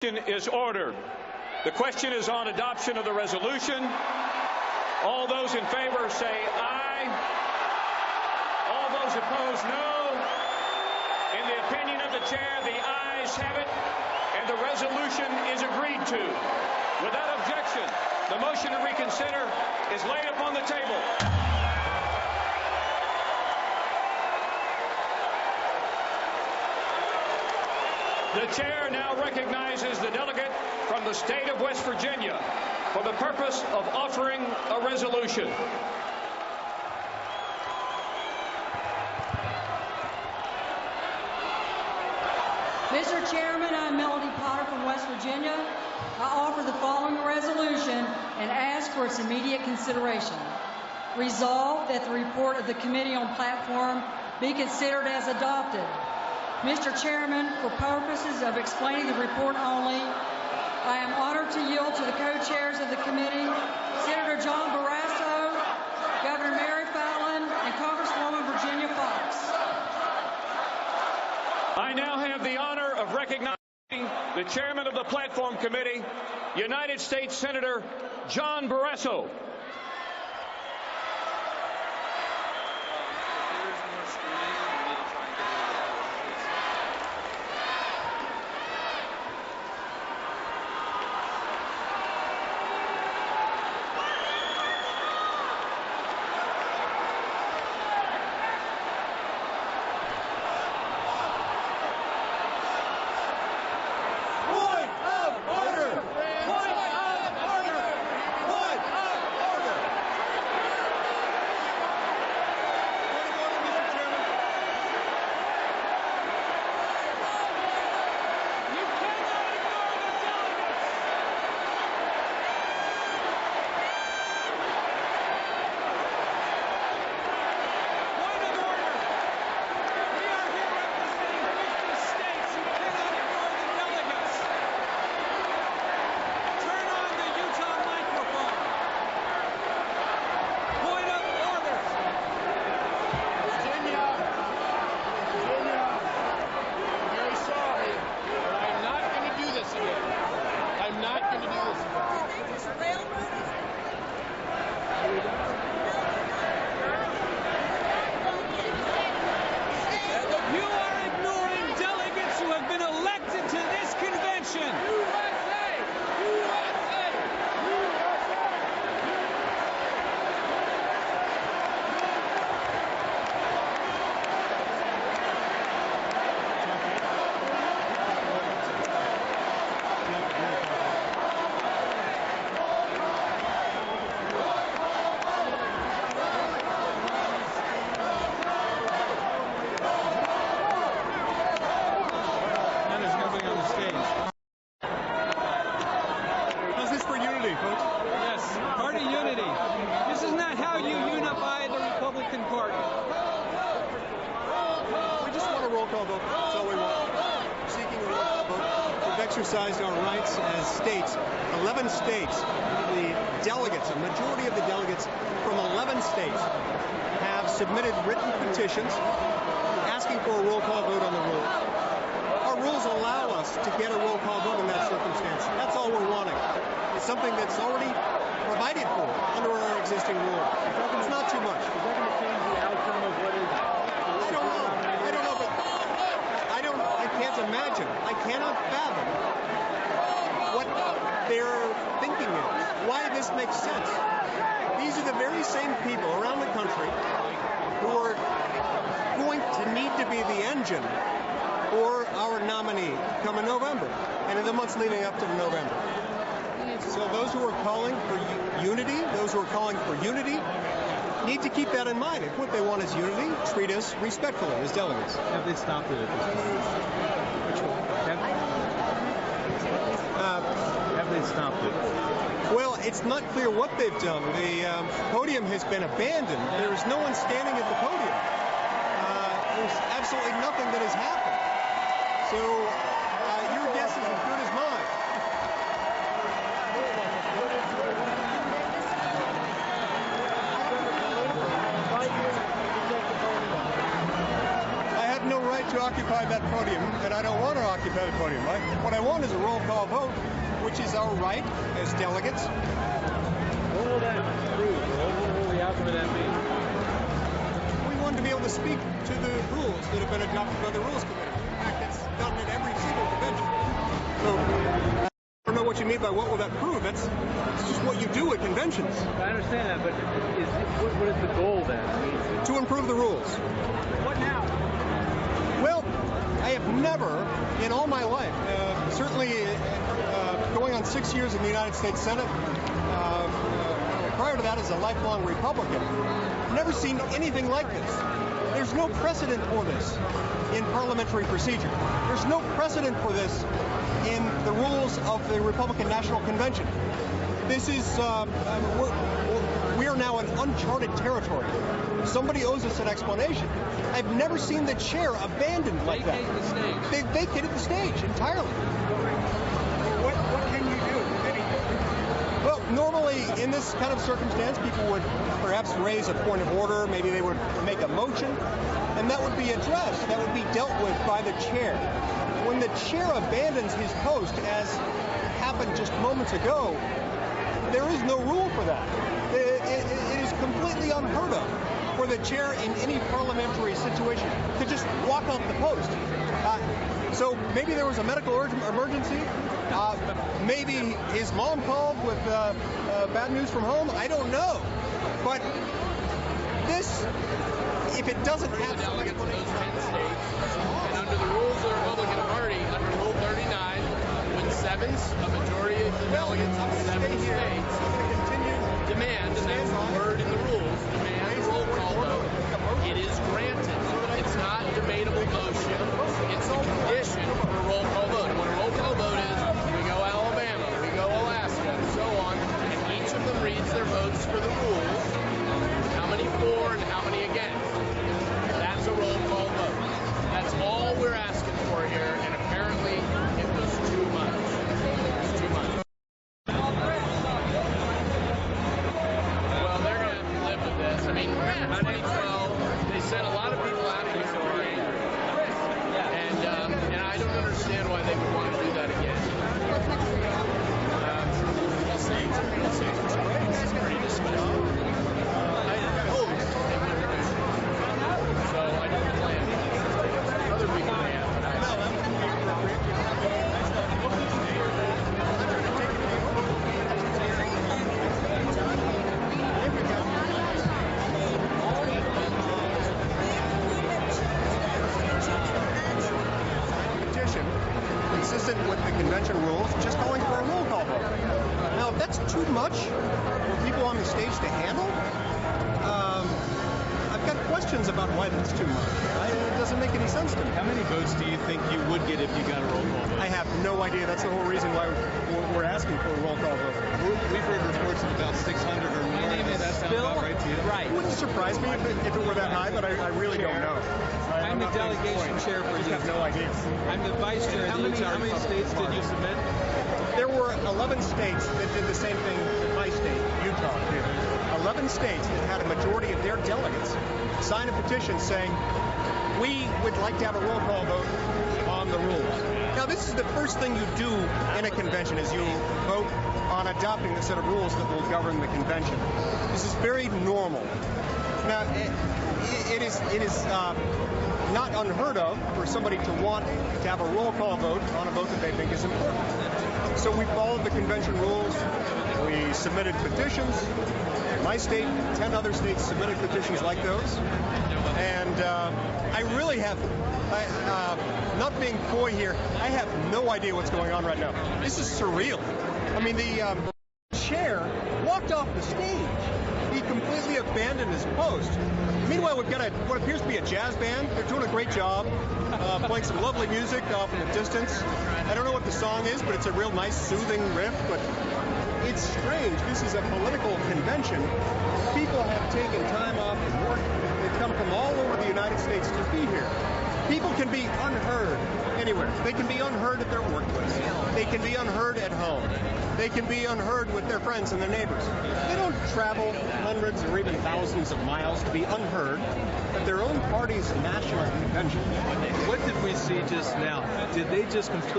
Is ordered. The question is on adoption of the resolution. All those in favor say aye. All those opposed, no. In the opinion of the chair, the ayes have it, and the resolution is agreed to. Without objection, the motion to reconsider is laid upon the table. The chair now recognizes the delegate from the state of West Virginia for the purpose of offering a resolution. Mr. Chairman, I'm Melanie from West Virginia. I offer the following resolution and ask for its immediate consideration. Resolved that the report of the Committee on Platform be considered as adopted. Mr. Chairman, for purposes of explaining the report only, I am honored to yield to the co-chairs of the committee, Senator John Barrasso, Governor Mary Fallin, and Congresswoman Virginia Fox. I now have the honor of recognizing the chairman of the Platform Committee, United States Senator John Barrasso. Exercised our rights as states. 11 states, the delegates, a majority of the delegates from 11 states have submitted written petitions asking for a roll call vote on the rule. Our rules allow us to get a roll call vote in that circumstance. That's all we're wanting. It's something that's already provided for under our existing rule. It's not too much. Is that going to change the outcome of what is? I don't know. But I can't imagine. I cannot fathom what their thinking is, why this makes sense. These are the very same people around the country who are going to need to be the engine for our nominee come in November and in the months leading up to November. So those who are calling for unity, need to keep that in mind. If what they want is unity, treat us respectfully as delegates. Have they stopped it at this point? Which one? Have they stopped it? Well, it's not clear what they've done. The podium has been abandoned. There is no one standing at the podium. There's absolutely nothing that has happened. So your guess is as good as mine. I have no right to occupied that podium, and I don't want to occupy the podium. What I want is a roll call vote, which is our right as delegates. What will that prove? What will the outcome of that be? We want to be able to speak to the rules that have been adopted by the Rules Committee. In fact, that's done at every single convention. So, I don't know what you mean by what will that prove. It's just what you do at conventions. I understand that, but what is the goal then? I mean, to improve the rules. what now? Well, I have never, in all my life, certainly going on 6 years in the United States Senate, prior to that as a lifelong Republican, never seen anything like this. There's no precedent for this in parliamentary procedure. There's no precedent for this in the rules of the Republican National Convention. This is, we are now in uncharted territory. Somebody owes us an explanation. I've never seen the chair abandoned like that. Vacate the stage. They vacated the stage entirely. What can you do? Well, normally in this kind of circumstance, people would perhaps raise a point of order. Maybe they would make a motion, and that would be addressed. That would be dealt with by the chair. When the chair abandons his post, as happened just moments ago, there is no rule for that. It is completely unheard of for the chair in any parliamentary situation to just walk off the post. So maybe there was a medical emergency. Maybe his mom called with bad news from home. I don't know. But this, if it doesn't have delegates of those 10 states, and under the rules of the Republican Party, under Rule 39, when a majority of the delegates of 7 states demand, and that's the word in the rules, demand a roll call vote, it is granted. It's not a debatable motion. It's the condition for a roll call vote. And what a roll call vote is, we go Alabama, we go Alaska, and so on, and each of them reads their votes for the rules, how many for and how many against. That's a roll call vote. That's all we're asking for here, and apparently it was too much. It was too much. Well, they're going to have to live with this. I mean, in 2012, they sent a lot of people out of here who are angry. And I don't understand why they would want to do that again. We'll see. We'll see. It's pretty disgusting. I hope they would do it. So I don't plan. Other people may have, but I petition consistent with the convention rules, just calling for a roll call vote. Now, if that's too much for people on the stage to handle, I've got questions about why that's too much. It doesn't make any sense to me. How many votes do you think you would get if you got a roll call vote? I have no idea. That's the whole reason why we're asking for a roll call vote. We've heard reports of about 600 or more. Does that sound about right to you? Right. It wouldn't surprise me if it were that high, but I really don't know. I'm the delegation chair for I just have no idea. I'm the vice chair. How many states did you submit? There were 11 states that did the same thing that my state, Utah, did. 11 states that had a majority of their delegates sign a petition saying, we would like to have a roll call vote on the rules. Now, this is the first thing you do in a convention, is you vote on adopting the set of rules that will govern the convention. This is very normal. Now, it is not unheard of for somebody to want to have a roll call vote on a vote that they think is important. So we followed the convention rules. We submitted petitions. My state, 10 other states submitted petitions like those. And I really have, not being coy here, I have no idea what's going on right now. This is surreal. I mean, the chair walked off the stage. He completely abandoned his post. Meanwhile, we've got what appears to be a jazz band. They're doing a great job, playing some lovely music off in the distance. I don't know what the song is, but it's a real nice, soothing riff. But it's strange. This is a political convention. People have taken time off from work. They've come from all over the United States to be here. People can be unheard anywhere. They can be unheard at their workplace. They can be unheard at home. They can be unheard with their friends and their neighbors. They don't travel hundreds or even thousands of miles to be unheard at their own party's national convention. What did we see just now? Did they just completely